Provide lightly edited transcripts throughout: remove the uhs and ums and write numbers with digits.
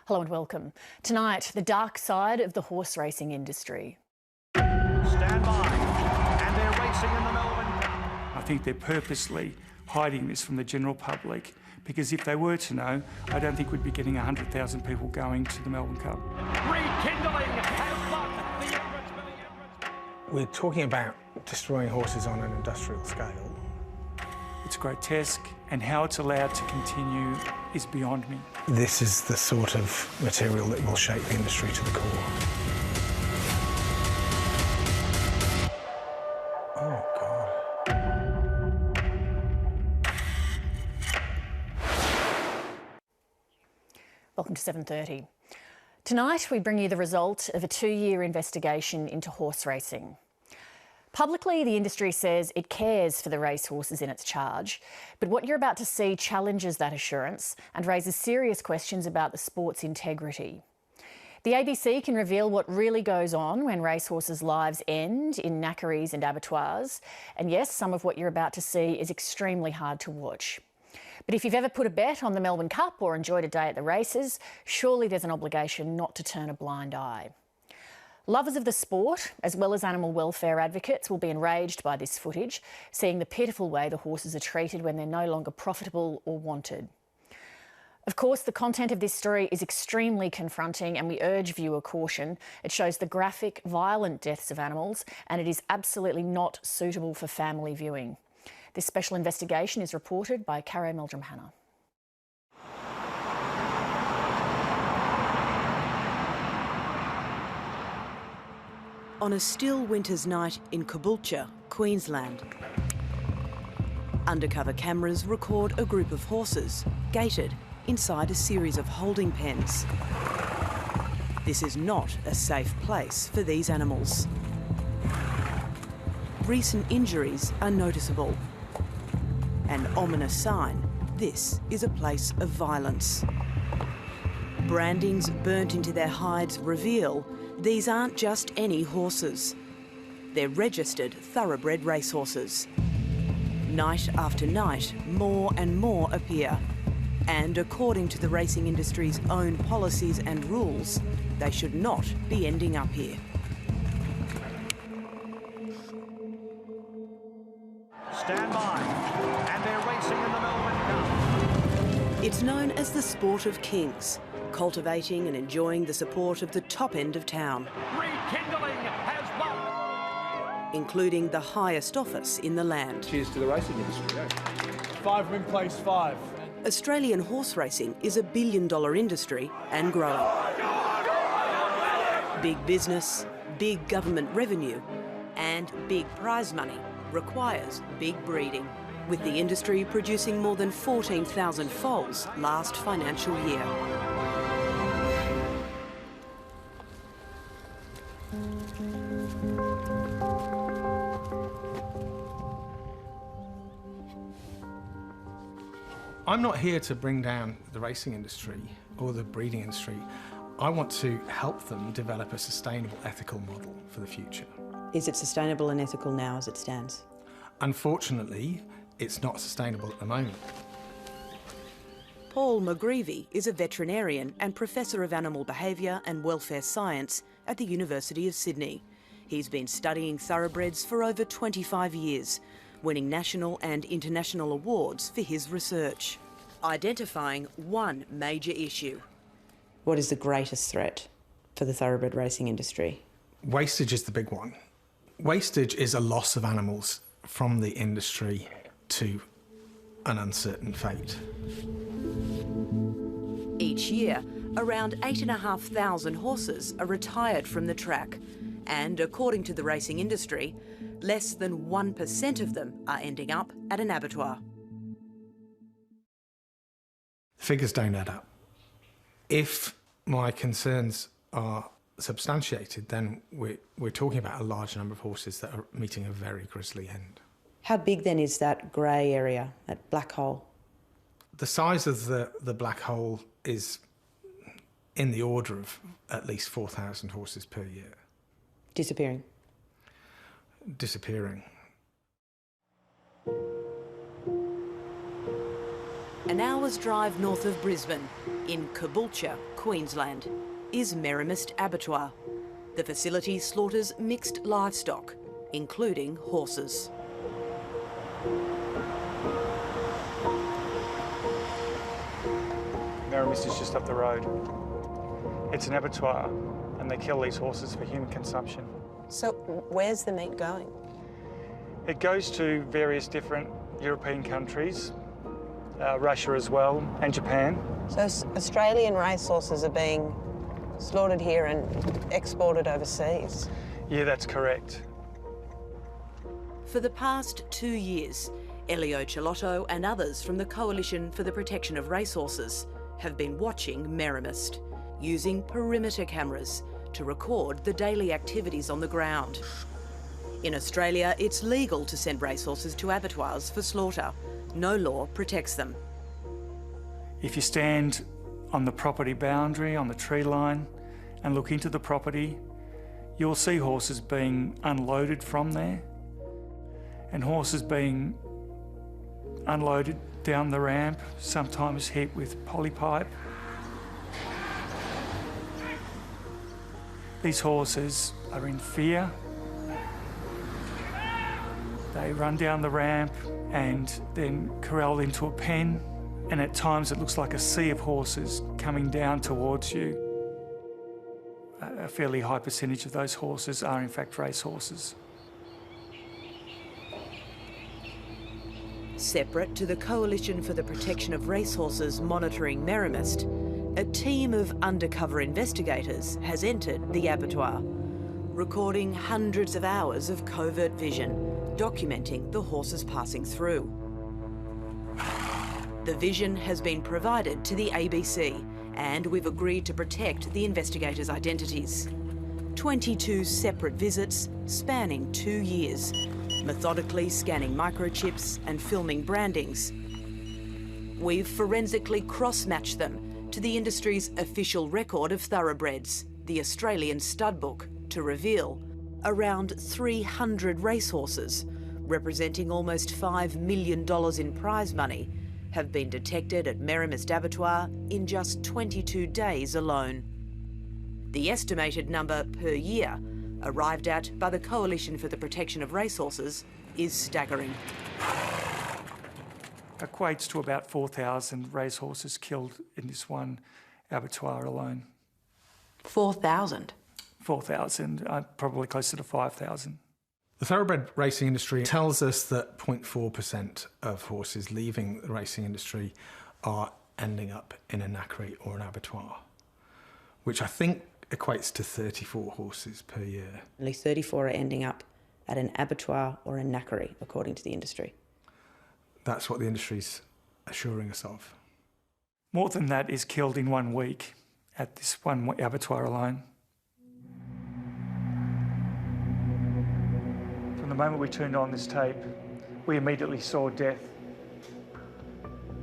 Hello and welcome. Tonight, the dark side of the horse racing industry. Stand by, and they're racing in the Melbourne Cup. I think they're purposely hiding this from the general public because if they were to know, I don't think we'd be getting 100,000 people going to the Melbourne Cup. Rekindling has won the Emirates. We're talking about destroying horses on an industrial scale. It's grotesque, and how it's allowed to continue is beyond me. This is the sort of material that will shape the industry to the core. Oh, God. Welcome to 7:30. Tonight, we bring you the result of a 2-year investigation into horse racing. Publicly, the industry says it cares for the racehorses in its charge, but what you're about to see challenges that assurance and raises serious questions about the sport's integrity. The ABC can reveal what really goes on when racehorses' lives end in knackeries and abattoirs, and yes, some of what you're about to see is extremely hard to watch. But if you've ever put a bet on the Melbourne Cup or enjoyed a day at the races, surely there's an obligation not to turn a blind eye. Lovers of the sport, as well as animal welfare advocates, will be enraged by this footage, seeing the pitiful way the horses are treated when they're no longer profitable or wanted. Of course, the content of this story is extremely confronting and we urge viewer caution. It shows the graphic, violent deaths of animals and it is absolutely not suitable for family viewing. This special investigation is reported by Caro Meldrum-Hanna. On a still winter's night in Caboolture, Queensland. Undercover cameras record a group of horses, gated inside a series of holding pens. This is not a safe place for these animals. Recent injuries are noticeable. An ominous sign, this is a place of violence. Brandings burnt into their hides reveal these aren't just any horses. They're registered thoroughbred racehorses. Night after night, more and more appear. And according to the racing industry's own policies and rules, they should not be ending up here. Stand by, and they're racing in the Melbourne Cup. It's known as the sport of kings, cultivating and enjoying the support of the top end of town. Rekindling has won. Including the highest office in the land. Cheers to the racing industry. Yeah. 5 win place 5. Australian horse racing is a billion-dollar industry and growing. Big business, big government revenue and big prize money requires big breeding, with the industry producing more than 14,000 foals last financial year. I'm not here to bring down the racing industry or the breeding industry. I want to help them develop a sustainable, ethical model for the future. Is it sustainable and ethical now as it stands? Unfortunately, it's not sustainable at the moment. Paul McGreevy is a veterinarian and Professor of Animal Behaviour and Welfare Science at the University of Sydney. He's been studying thoroughbreds for over 25 years, winning national and international awards for his research, identifying one major issue. What is the greatest threat for the thoroughbred racing industry? Wastage is the big one. Wastage is a loss of animals from the industry to an uncertain fate. Each year, around 8,500 horses are retired from the track, and according to the racing industry, less than 1% of them are ending up at an abattoir. Figures don't add up. If my concerns are substantiated, then we're talking about a large number of horses that are meeting a very grisly end. How big then is that grey area, that black hole? The size of the black hole is in the order of at least 4,000 horses per year. Disappearing? Disappearing. An hour's drive north of Brisbane, in Caboolture, Queensland, is Merrimist Abattoir. The facility slaughters mixed livestock, including horses. Merrimist is just up the road. It's an abattoir, and they kill these horses for human consumption. So where's the meat going? It goes to various different European countries, Russia as well, and Japan. So Australian racehorses are being slaughtered here and exported overseas? Yeah, that's correct. For the past 2 years, Elio Chelotto and others from the Coalition for the Protection of Racehorses have been watching Merrimist, using perimeter cameras to record the daily activities on the ground. In Australia, it's legal to send racehorses to abattoirs for slaughter. No law protects them. If you stand on the property boundary, on the tree line, and look into the property, you'll see horses being unloaded from there, and horses being unloaded down the ramp, sometimes hit with polypipe. These horses are in fear. They run down the ramp and then corralled into a pen, and at times it looks like a sea of horses coming down towards you. A fairly high percentage of those horses are in fact racehorses. Separate to the Coalition for the Protection of Racehorses monitoring Merrimist, a team of undercover investigators has entered the abattoir, recording hundreds of hours of covert vision, documenting the horses passing through. The vision has been provided to the ABC, and we've agreed to protect the investigators' identities. 22 separate visits spanning 2 years, methodically scanning microchips and filming brandings. We've forensically cross-matched them to the industry's official record of thoroughbreds, the Australian Stud Book, to reveal around 300 racehorses, representing almost $5 million in prize money, have been detected at Merrimist Abattoir in just 22 days alone. The estimated number per year, arrived at by the Coalition for the Protection of Racehorses, is staggering. Equates to about 4,000 racehorses killed in this one abattoir alone. 4,000? 4,000, probably closer to 5,000. The thoroughbred racing industry tells us that 0.4% of horses leaving the racing industry are ending up in a knackery or an abattoir, which I think equates to 34 horses per year. Only 34 are ending up at an abattoir or a knackery, according to the industry. That's what the industry's assuring us of. More than that is killed in 1 week at this one abattoir alone. From the moment we turned on this tape, we immediately saw death.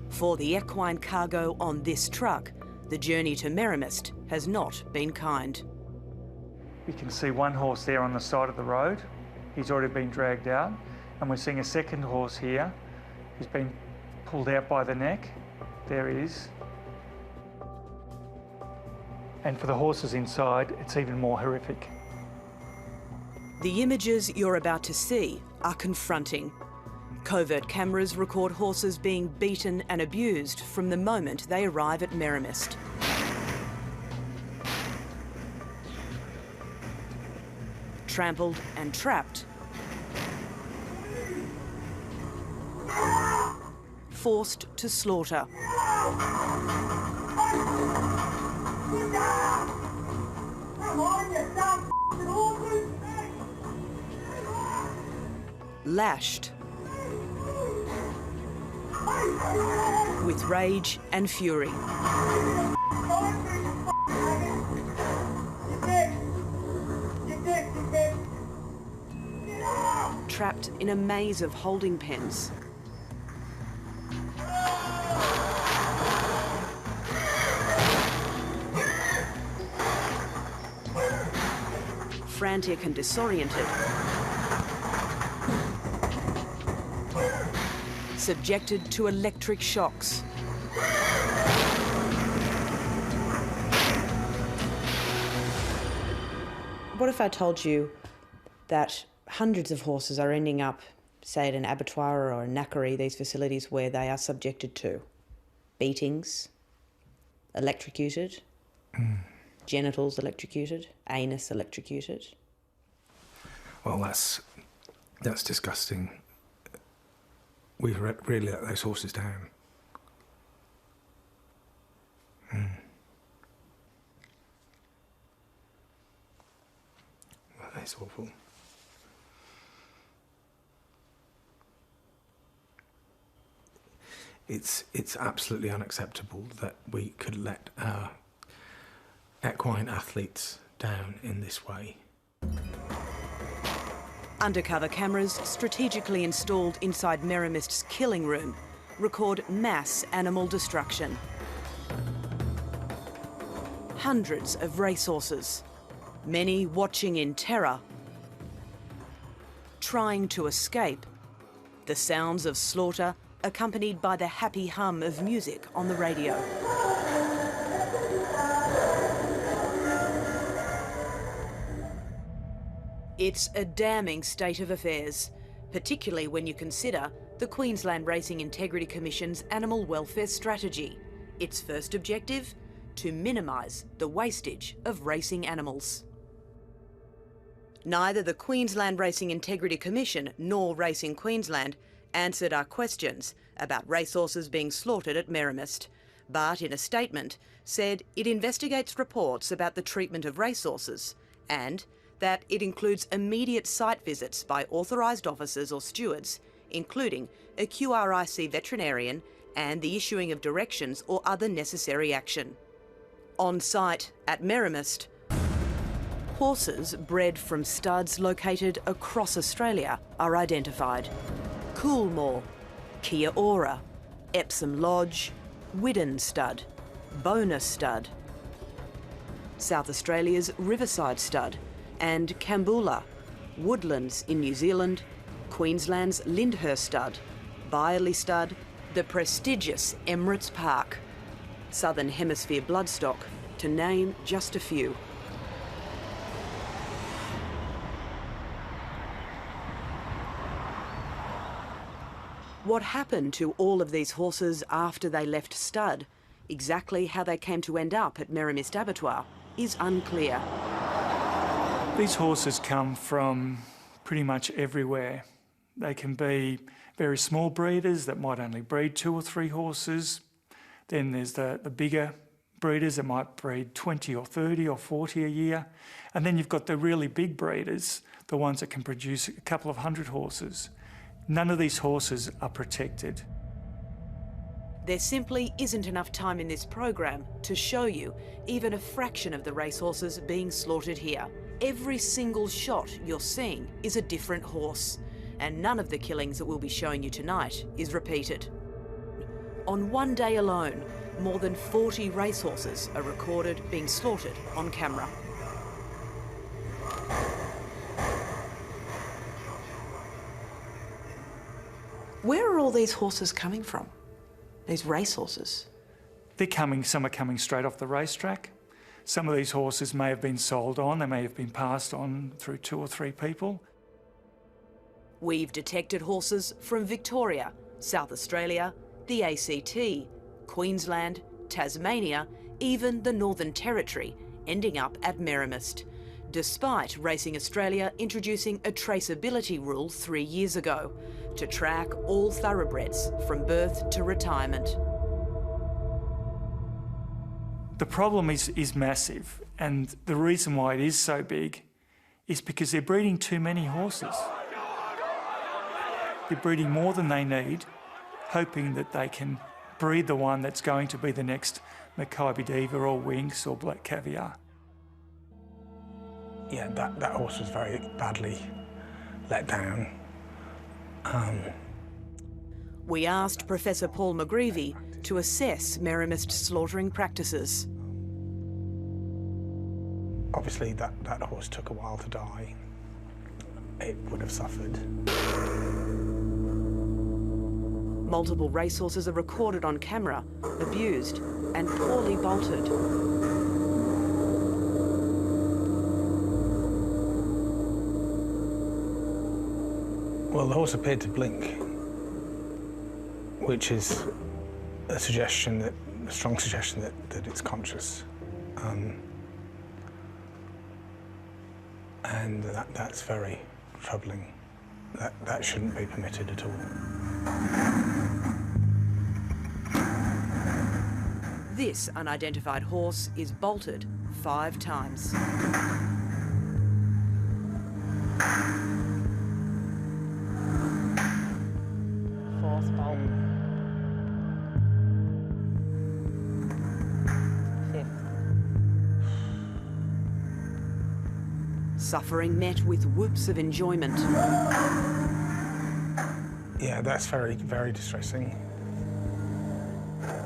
For the equine cargo on this truck, the journey to Merrimist has not been kind. You can see one horse there on the side of the road. He's already been dragged out. And we're seeing a second horse here who's been pulled out by the neck. There he is. And for the horses inside, it's even more horrific. The images you're about to see are confronting. Covert cameras record horses being beaten and abused from the moment they arrive at Merrimist. Trampled and trapped. Forced to slaughter. Lashed. With rage and fury. Trapped in a maze of holding pens. Frantic and disoriented. Subjected to electric shocks. What if I told you that hundreds of horses are ending up, say, at an abattoir or a knackery, these facilities where they are subjected to beatings, electrocuted, genitals electrocuted, anus electrocuted? Well, that's disgusting. We've really let those horses down. Well, that's awful. It's absolutely unacceptable that we could let our equine athletes down in this way. Undercover cameras strategically installed inside Merrimist's killing room record mass animal destruction. Hundreds of racehorses, many watching in terror, trying to escape. The sounds of slaughter accompanied by the happy hum of music on the radio. It's a damning state of affairs, particularly when you consider the Queensland Racing Integrity Commission's animal welfare strategy. Its first objective? To minimise the wastage of racing animals. Neither the Queensland Racing Integrity Commission nor Racing Queensland answered our questions about racehorses being slaughtered at Merrimist, but in a statement said it investigates reports about the treatment of racehorses and that it includes immediate site visits by authorised officers or stewards, including a QRIC veterinarian and the issuing of directions or other necessary action. On site at Merrimist, horses bred from studs located across Australia are identified. Coolmore, Kia Ora, Epsom Lodge, Widden Stud, Bonus Stud, South Australia's Riverside Stud, and Kambula, Woodlands in New Zealand, Queensland's Lyndhurst Stud, Byerley Stud, the prestigious Emirates Park, Southern Hemisphere Bloodstock, to name just a few. What happened to all of these horses after they left stud? Exactly how they came to end up at Merrimist Abattoir is unclear. These horses come from pretty much everywhere. They can be very small breeders that might only breed 2 or 3 horses. Then there's the bigger breeders that might breed 20 or 30 or 40 a year. And then you've got the really big breeders, the ones that can produce a couple of 100 horses. None of these horses are protected. There simply isn't enough time in this program to show you even a fraction of the racehorses being slaughtered here. Every single shot you're seeing is a different horse, and none of the killings that we'll be showing you tonight is repeated. On one day alone, more than 40 racehorses are recorded being slaughtered on camera. Where are all these horses coming from? These racehorses? Some are coming straight off the racetrack. Some of these horses may have been sold on, they may have been passed on through 2 or 3 people. We've detected horses from Victoria, South Australia, the ACT, Queensland, Tasmania, even the Northern Territory, ending up at Merrimist, despite Racing Australia introducing a traceability rule 3 years ago to track all thoroughbreds from birth to retirement. The problem is massive, and the reason why it is so big is because they're breeding too many horses. They're breeding more than they need, hoping that they can breed the one that's going to be the next Makybe Diva or Winx or Black Caviar. Yeah, that horse was very badly let down. We asked Professor Paul McGreevy to assess Merrimist slaughtering practices. Obviously, that horse took a while to die. It would have suffered. Multiple racehorses are recorded on camera, abused and poorly bolted. Well, the horse appeared to blink, which is a strong suggestion that it's conscious. And that's very troubling. That shouldn't be permitted at all. This unidentified horse is bolted 5 times. Fourth bolt. Fifth. Suffering met with whoops of enjoyment. Yeah, that's very, very distressing.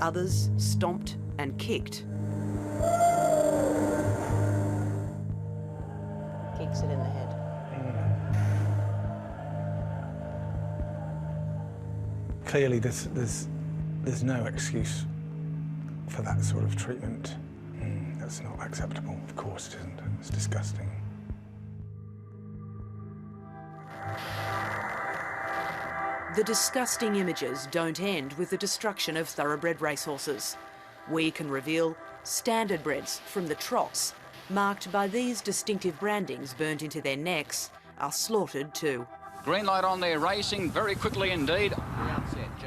Others stomped and kicked. Kicks it in the head. Clearly, there's no excuse for that sort of treatment. That's not acceptable. Of course it isn't. It's disgusting. The disgusting images don't end with the destruction of thoroughbred racehorses. We can reveal standardbreds from the trots, marked by these distinctive brandings burnt into their necks, are slaughtered too. Green light on there, racing very quickly indeed.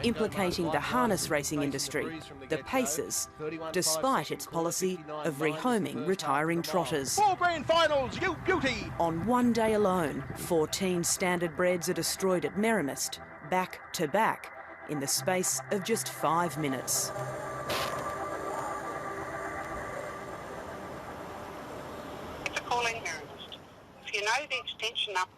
Implicating the harness racing industry, the Pacers, despite its policy of rehoming retiring trotters. 4 grand finals, you beauty! On one day alone, 14 standardbreds are destroyed at Merrimist, back to back, in the space of just 5 minutes. It's a calling Merrimist. If you know the extension up.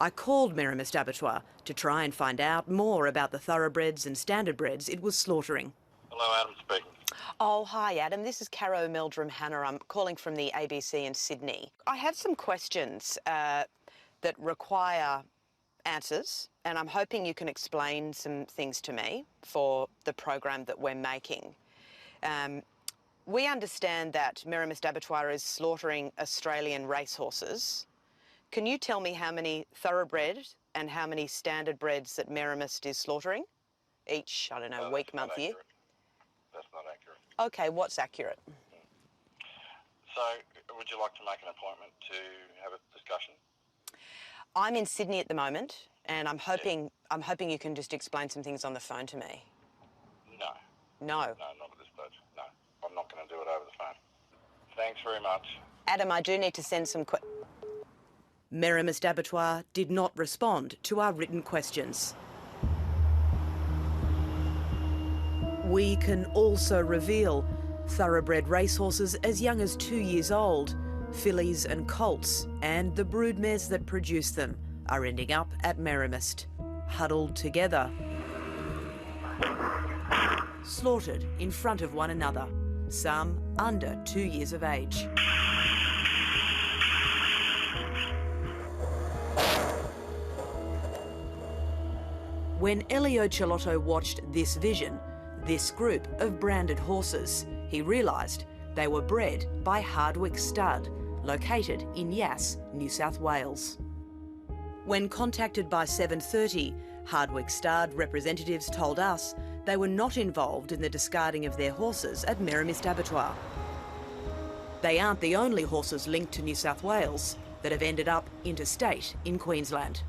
I called Merrimist Abattoir to try and find out more about the thoroughbreds and standardbreds it was slaughtering. Hello, Adam speaking. Oh, hi, Adam. This is Caro Meldrum-Hanna. I'm calling from the ABC in Sydney. I have some questions that require answers, and I'm hoping you can explain some things to me for the program that we're making. We understand that Merrimist Abattoir is slaughtering Australian racehorses. Can you tell me how many thoroughbred and how many standardbreds that Merrimist is slaughtering? Each, I don't know, week, month, year? That's not accurate. Okay, what's accurate? So, would you like to make an appointment to have a discussion? I'm in Sydney at the moment, and I'm hoping you can just explain some things on the phone to me. No. No? No, not at this stage. No. I'm not going to do it over the phone. Thanks very much. Adam, I do need to send some Merrimist Abattoir did not respond to our written questions. We can also reveal thoroughbred racehorses as young as 2 years old, fillies and colts, and the broodmares that produce them are ending up at Merrimist, huddled together, slaughtered in front of one another, some under 2 years of age. When Elio Cellotto watched this vision, this group of branded horses, he realised they were bred by Hardwick Stud, located in Yass, New South Wales. When contacted by 7:30, Hardwick Stud representatives told us they were not involved in the discarding of their horses at Merrimist Abattoir. They aren't the only horses linked to New South Wales that have ended up interstate in Queensland.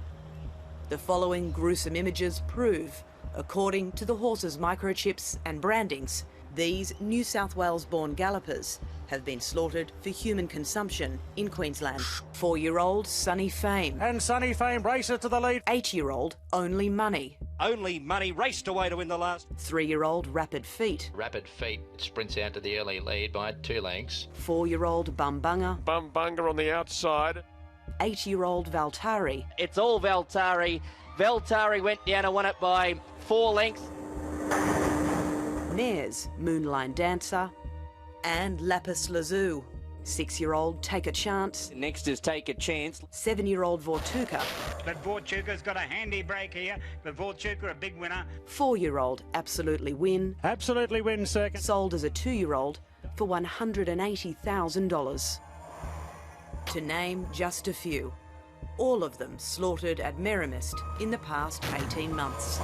The following gruesome images prove, according to the horses' microchips and brandings, these New South Wales-born gallopers have been slaughtered for human consumption in Queensland. 4-year-old Sunny Fame. And Sunny Fame races to the lead. 8-year-old Only Money. Only Money raced away to win the last. 3-year-old Rapid Feet. Rapid Feet sprints out to the early lead by 2 lengths. 4-year-old Bumbunga. Bumbunga on the outside. 8-year-old Valtari. It's all Valtari. Valtari went down and won it by 4 lengths. Mares Moonline Dancer and Lapis Lazuli. 6-year-old Take a Chance. Next is Take a Chance. 7-year-old Vortuka. But Vortuka's got a handy break here, but Vortuka a big winner. 4-year-old Absolutely Win. Absolutely Win second. Sold as a 2-year-old for $180,000. To name just a few. all of them slaughtered at Merrimist in the past 18 months.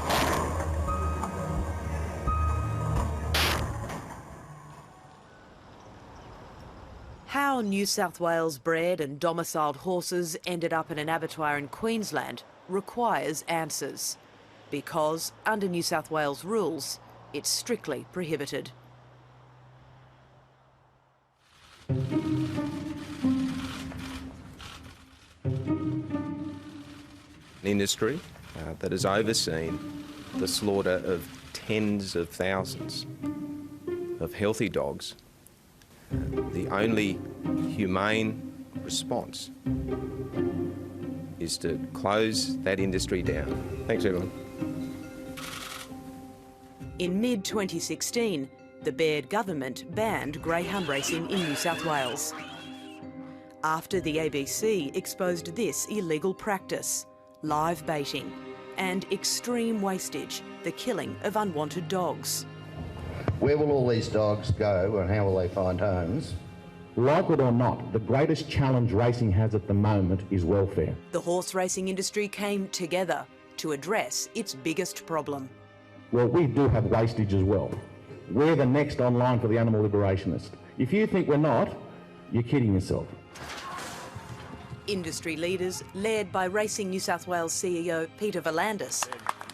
How New South Wales bred and domiciled horses ended up in an abattoir in Queensland requires answers, because under New South Wales rules, it's strictly prohibited. An industry that has overseen the slaughter of tens of thousands of healthy dogs. The only humane response is to close that industry down. Thanks, everyone. In mid-2016, the Baird government banned greyhound racing in New South Wales after the ABC exposed this illegal practice: live baiting and extreme wastage, the killing of unwanted dogs. Where will all these dogs go and how will they find homes? Like it or not, the greatest challenge racing has at the moment is welfare. The horse racing industry came together to address its biggest problem. Well, we do have wastage as well. We're the next online for the animal liberationist. If you think we're not, you're kidding yourself. Industry leaders, led by Racing New South Wales CEO Peter V'landys,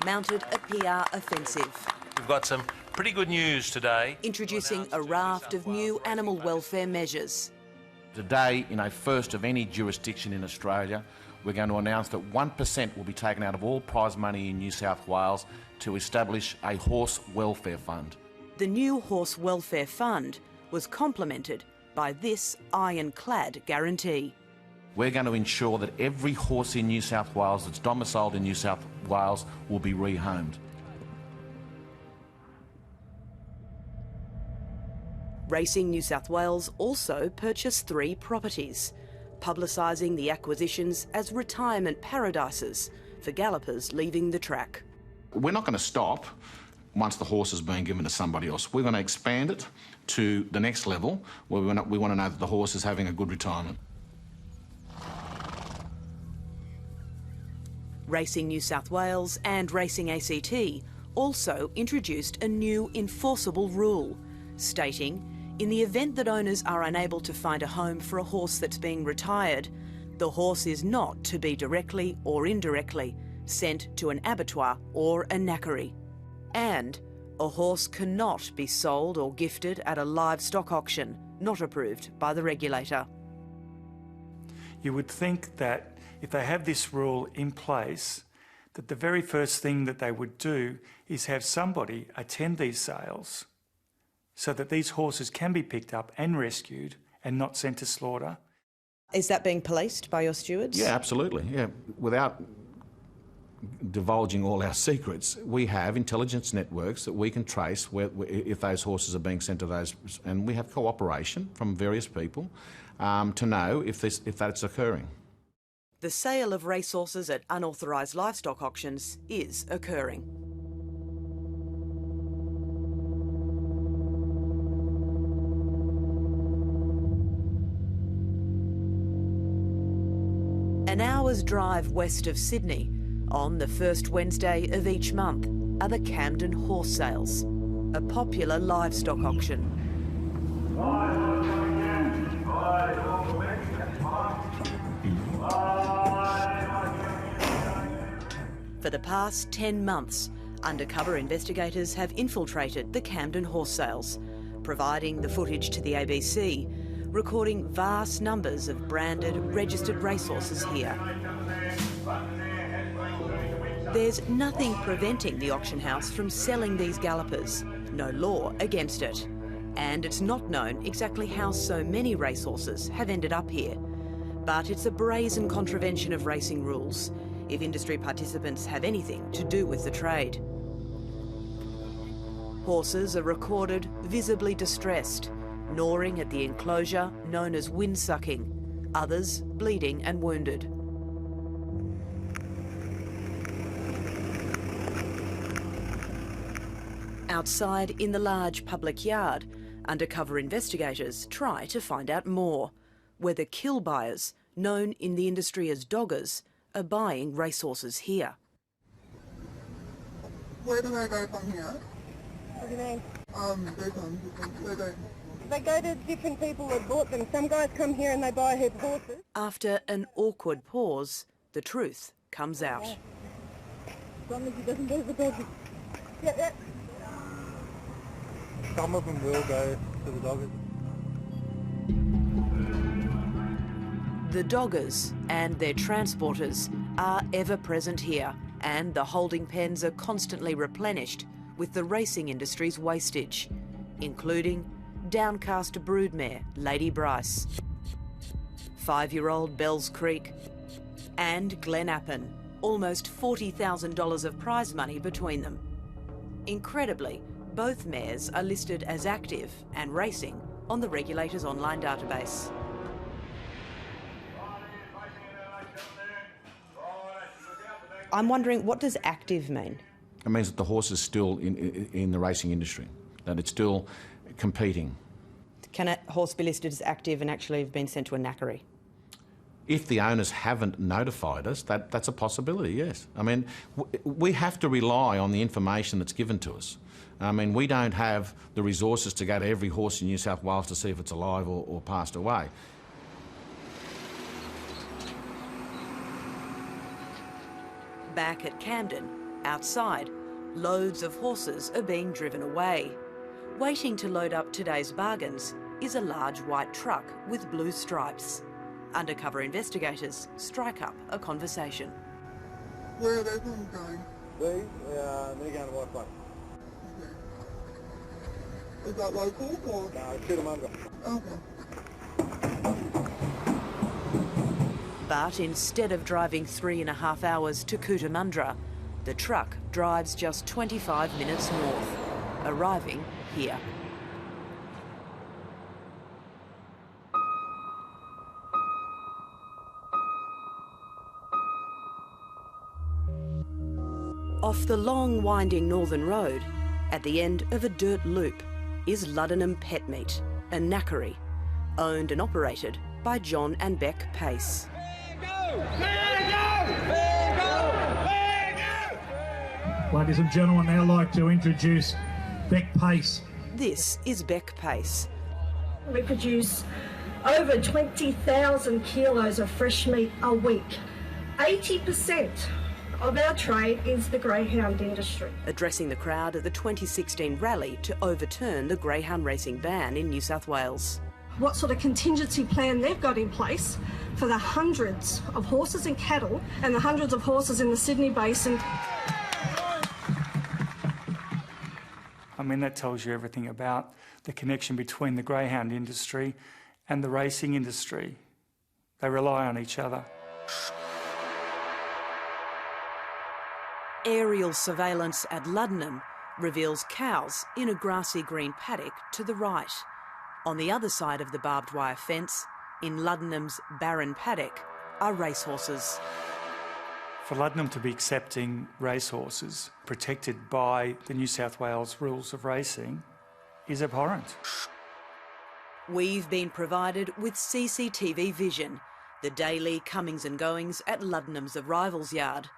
mounted a PR offensive. We've got some pretty good news today. Introducing a raft of new animal welfare measures. Today, in a first of any jurisdiction in Australia, we're going to announce that 1% will be taken out of all prize money in New South Wales to establish a horse welfare fund. The new Horse Welfare Fund was complemented by this ironclad guarantee. We're going to ensure that every horse in New South Wales that's domiciled in New South Wales will be rehomed. Racing New South Wales also purchased 3 properties, publicising the acquisitions as retirement paradises for gallopers leaving the track. We're not going to stop once the horse has been given to somebody else. We're going to expand it to the next level where we want to know that the horse is having a good retirement. Racing New South Wales and Racing ACT also introduced a new enforceable rule, stating in the event that owners are unable to find a home for a horse that's being retired, the horse is not to be directly or indirectly sent to an abattoir or a knackery. And a horse cannot be sold or gifted at a livestock auction not approved by the regulator. You would think that if they have this rule in place, that the very first thing that they would do is have somebody attend these sales so that these horses can be picked up and rescued and not sent to slaughter. Is that being policed by your stewards? Yeah, absolutely. Yeah, without divulging all our secrets, we have intelligence networks that we can trace if those horses are being sent to those, and we have cooperation from various people to know if that's occurring. The sale of racehorses at unauthorised livestock auctions is occurring. An hour's drive west of Sydney, on the first Wednesday of each month, are the Camden Horse Sales, a popular livestock auction. For the past 10 months, undercover investigators have infiltrated the Camden Horse Sales, providing the footage to the ABC, recording vast numbers of branded, registered racehorses here. There's nothing preventing the auction house from selling these gallopers, no law against it. And it's not known exactly how so many racehorses have ended up here. But it's a brazen contravention of racing rules if industry participants have anything to do with the trade. Horses are recorded visibly distressed, gnawing at the enclosure known as wind-sucking, others bleeding and wounded. Outside in the large public yard, undercover investigators try to find out more, whether kill buyers known in the industry as doggers, are buying racehorses here. Where do they go from here? What do you mean? They go to different people that bought them. Some guys come here and they buy a heap of horses. After an awkward pause, the truth comes out. As long as he doesn't do the doggers. Yep. Some of them will go to the doggers. The doggers and their transporters are ever present here, and the holding pens are constantly replenished with the racing industry's wastage, including Downcast broodmare Lady Bryce, 5-year-old Bells Creek, and Glen Appin, almost $40,000 of prize money between them. Incredibly, both mares are listed as active and racing on the regulator's online database. I'm wondering, what does active mean? It means that the horse is still in the racing industry, that it's still competing. Can a horse be listed as active and actually have been sent to a knackery? If the owners haven't notified us, that's a possibility, yes. I mean, we have to rely on the information that's given to us. I mean, we don't have the resources to go to every horse in New South Wales to see if it's alive or passed away. Back at Camden, outside, loads of horses are being driven away. Waiting to load up today's bargains is a large white truck with blue stripes. Undercover investigators strike up a conversation. Where are those ones going? They're going to White Front. Okay. Is that local or? No, it's Cootamundra. Okay. But instead of driving 3.5 hours to Cootamundra, the truck drives just 25 minutes north, arriving here. Off the long, winding northern road, at the end of a dirt loop, is Luddenham Pet Meat, a knackery, owned and operated by John and Beck Pace. Ladies and gentlemen, I'd now like to introduce Beck Pace. This is Beck Pace. We produce over 20,000 kilos of fresh meat a week. 80% of our trade is the greyhound industry. Addressing the crowd at the 2016 rally to overturn the greyhound racing ban in New South Wales. What sort of contingency plan they've got in place for the hundreds of horses and cattle and the hundreds of horses in the Sydney Basin. I mean, that tells you everything about the connection between the greyhound industry and the racing industry. They rely on each other. Aerial surveillance at Luddenham reveals cows in a grassy green paddock to the right. On the other side of the barbed wire fence, in Luddenham's barren paddock, are racehorses. For Luddenham to be accepting racehorses protected by the New South Wales rules of racing is abhorrent. We've been provided with CCTV vision, the daily comings and goings at Luddenham's arrivals yard,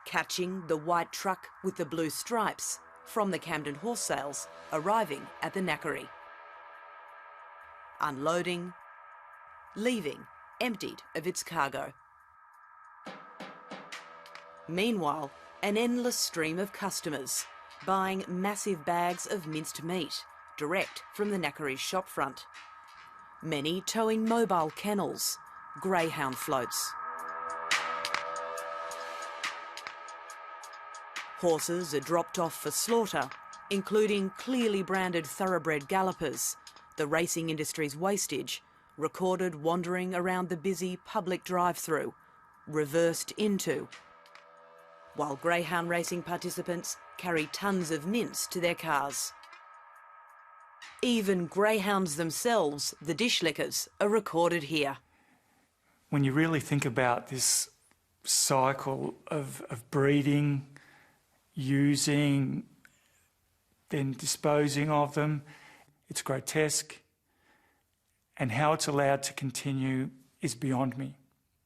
catching the white truck with the blue stripes from the Camden horse sales arriving at the knackery. Unloading, leaving emptied of its cargo. Meanwhile, an endless stream of customers buying massive bags of minced meat direct from the knackery's shopfront. Many towing mobile kennels, greyhound floats. Horses are dropped off for slaughter, including clearly branded thoroughbred gallopers, the racing industry's wastage, recorded wandering around the busy public drive-through, reversed into, while greyhound racing participants carry tons of mince to their cars. Even greyhounds themselves, the dishlickers, are recorded here. When you really think about this cycle of breeding, using, then disposing of them, it's grotesque, and how it's allowed to continue is beyond me.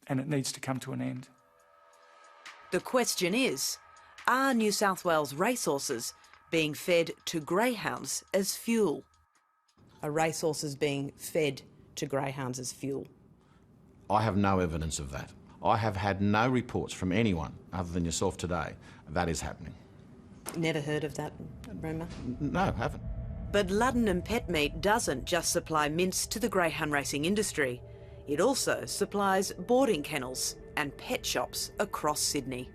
and it needs to come to an end. The question is, are New South Wales racehorses being fed to greyhounds as fuel? Are racehorses being fed to greyhounds as fuel? I have no evidence of that. I have had no reports from anyone other than yourself today that is happening. Never heard of that rumour? No, haven't. But Luddenham Pet Meat doesn't just supply mince to the greyhound racing industry. It also supplies boarding kennels and pet shops across Sydney.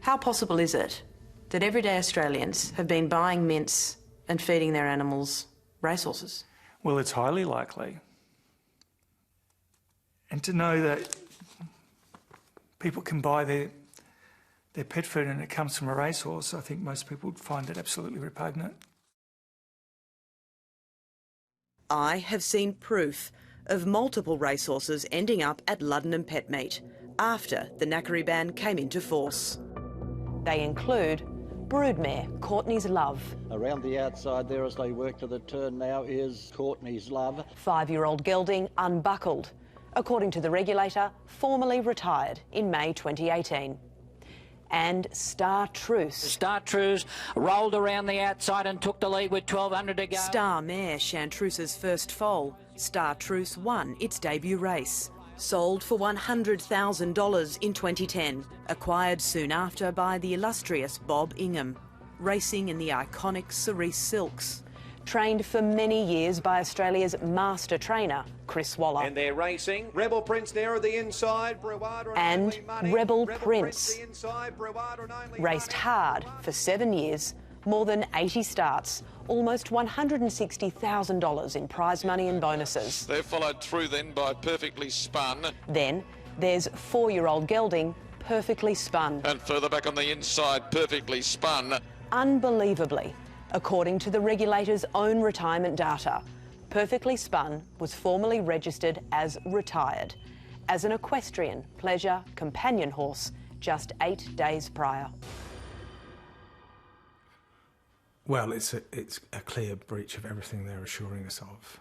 How possible is it that everyday Australians have been buying mince and feeding their animals racehorses? Well, it's highly likely. And to know that people can buy their pet food and it comes from a racehorse, I think most people would find it absolutely repugnant. I have seen proof of multiple racehorses ending up at Luddenham Pet Meat after the knackery ban came into force. They include broodmare Courtney's Love. Around the outside there as they work to the turn now is Courtney's Love. 5-year-old gelding Unbuckled, according to the regulator, formally retired in May 2018. And Star Truce. Star Truce rolled around the outside and took the lead with 1,200 to go. Star mare Chantrouse's first foal, Star Truce won its debut race. Sold for $100,000 in 2010, acquired soon after by the illustrious Bob Ingham, racing in the iconic Cerise Silks. Trained for many years by Australia's master trainer, Chris Waller. And they're racing. Rebel Prince there at the inside. And Rebel Prince. Raced hard for 7 years, more than 80 starts, almost $160,000 in prize money and bonuses. They're followed through then by Perfectly Spun. Then there's 4-year-old gelding, Perfectly Spun. And further back on the inside, Perfectly Spun. Unbelievably, according to the regulator's own retirement data, Perfectly Spun was formally registered as retired, as an equestrian pleasure companion horse just 8 days prior. Well, it's a clear breach of everything they're assuring us of.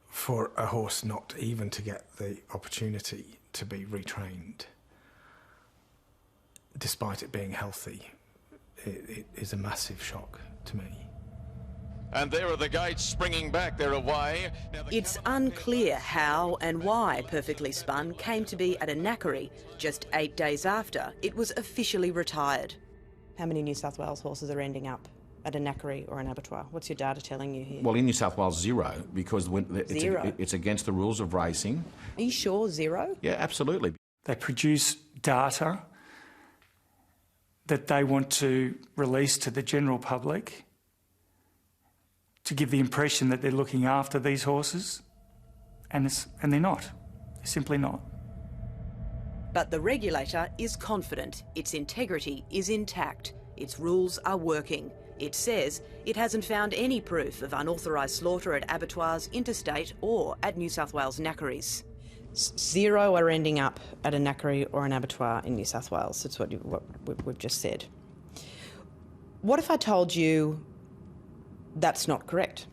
For a horse not even to get the opportunity to be retrained, despite it being healthy, it is a massive shock to me. And there are the gates springing back, they're away. It's unclear how and why Perfectly Spun came to be at a knackery just 8 days after it was officially retired. How many New South Wales horses are ending up at a knackery or an abattoir? What's your data telling you here? Well, in New South Wales, zero, because Zero? It's against the rules of racing. Are you sure, zero? Yeah, absolutely. They produce data that they want to release to the general public to give the impression that they're looking after these horses, and they're not. They're simply not. But the regulator is confident its integrity is intact, its rules are working. It says it hasn't found any proof of unauthorised slaughter at abattoirs interstate or at New South Wales knackeries. Zero are ending up at a knackery or an abattoir in New South Wales. That's what we've just said. What if I told you that's not correct?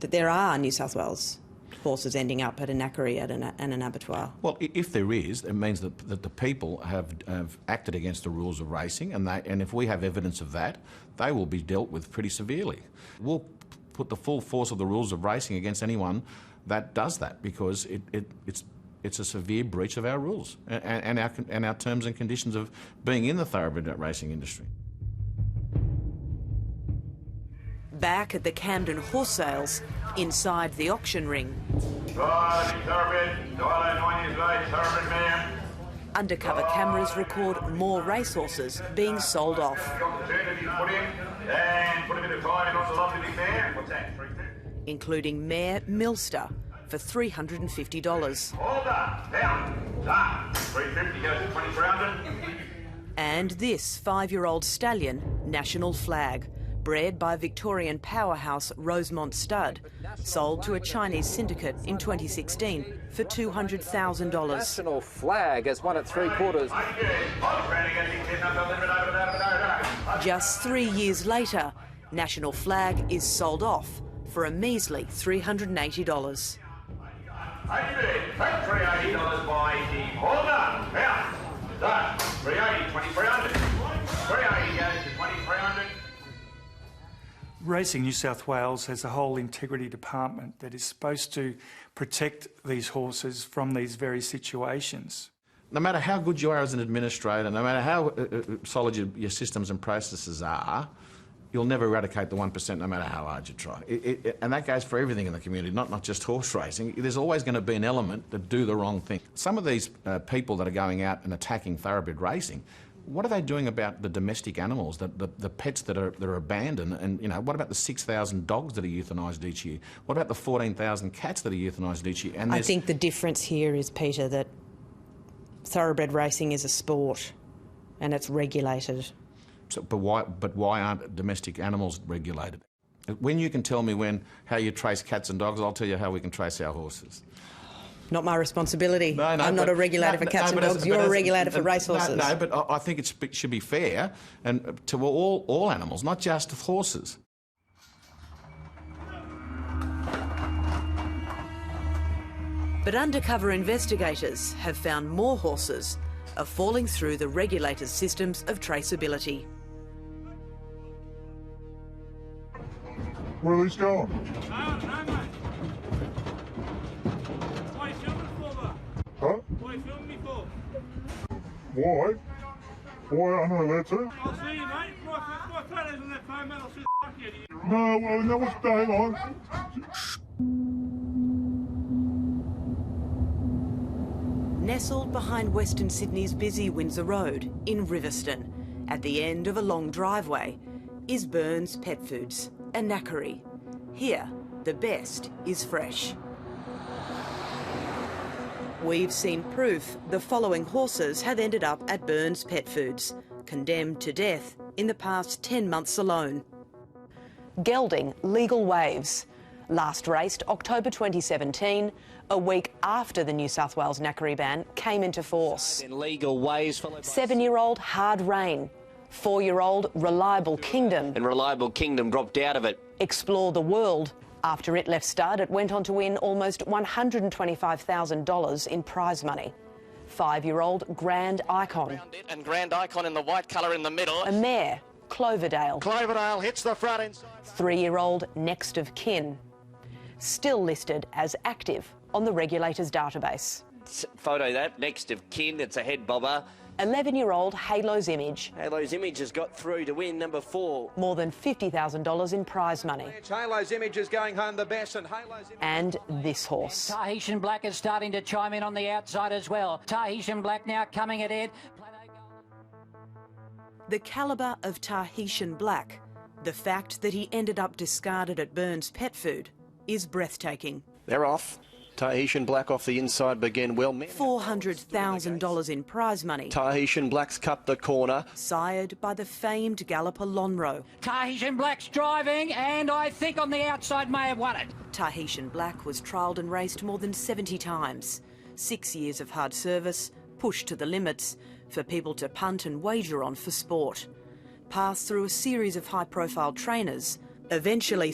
That there are New South Wales horses ending up at a knackery and an abattoir? Well, if there is, it means that the people have acted against the rules of racing, and if we have evidence of that, they will be dealt with pretty severely. We'll put the full force of the rules of racing against anyone that does that, because it's a severe breach of our rules and our terms and conditions of being in the thoroughbred racing industry. Back at the Camden horse sales, inside the auction ring. Undercover cameras record more racehorses being sold off. Including mare Milster for $350. And this 5-year-old stallion, National Flag, bred by Victorian powerhouse Rosemont Stud, sold to a Chinese syndicate in 2016 for $200,000. National Flag has won at 3/4. Just 3 years later, National Flag is sold off for a measly $380. Take $380 by Team Holder. Out. That. $380, $2,300. $380 goes to $2,300. Racing New South Wales has a whole integrity department that is supposed to protect these horses from these very situations. No matter how good you are as an administrator, no matter how solid your systems and processes are, you'll never eradicate the 1% no matter how hard you try. And that goes for everything in the community, not just horse racing. There's always going to be an element that do the wrong thing. Some of these people that are going out and attacking thoroughbred racing, what are they doing about the domestic animals, the pets that are abandoned? And, you know, what about the 6,000 dogs that are euthanised each year? What about the 14,000 cats that are euthanised each year? And I think the difference here is, Peter, that thoroughbred racing is a sport and it's regulated. So, but why aren't domestic animals regulated? When you can tell me how you trace cats and dogs, I'll tell you how we can trace our horses. Not my responsibility. No, I'm not a regulator for cats and dogs. You're a regulator for racehorses. No, but I think it should be fair and to all animals, not just horses. But undercover investigators have found more horses are falling through the regulators' systems of traceability. Where are these going? Huh? What are you filming me for? Why? Why aren't I allowed to? I'll see you, mate. My photos on that phone, mate. I'll see the fuck out of you. No, well, no, what's going on? Nestled behind Western Sydney's busy Windsor Road in Riverston, at the end of a long driveway, is Burns Pet Foods, a knackery. Here, the best is fresh. We've seen proof the following horses have ended up at Burns Pet Foods, condemned to death in the past 10 months alone. Gelding Legal Waves, last raced October 2017, a week after the New South Wales knackery ban came into force. In Legal Waves, 7-year-old Hard Rain, 4-year-old Reliable Kingdom. And Reliable Kingdom dropped out of it. Explore the World. After it left stud, it went on to win almost $125,000 in prize money. 5-year-old Grand Icon. And Grand Icon in the white colour in the middle. A mare, Cloverdale. Cloverdale hits the front end. 3-year-old Next of Kin. Still listed as active on the regulator's database. Photo that, Next of Kin, it's a head bobber. 11-year-old Halo's Image. Halo's Image has got through to win number 4. More than $50,000 in prize money. Halo's Image is going home the best, and Halo's Image... And this horse. Tahitian Black is starting to chime in on the outside as well. Tahitian Black now coming ahead. The calibre of Tahitian Black, the fact that he ended up discarded at Burns Pet Food, is breathtaking. They're off. Tahitian Black off the inside began well. $400,000 in prize money. Tahitian Black's cut the corner. Sired by the famed galloper Lonhro. Tahitian Black's driving, and I think on the outside may have won it. Tahitian Black was trialled and raced more than 70 times. 6 years of hard service, pushed to the limits, for people to punt and wager on for sport. Passed through a series of high-profile trainers, eventually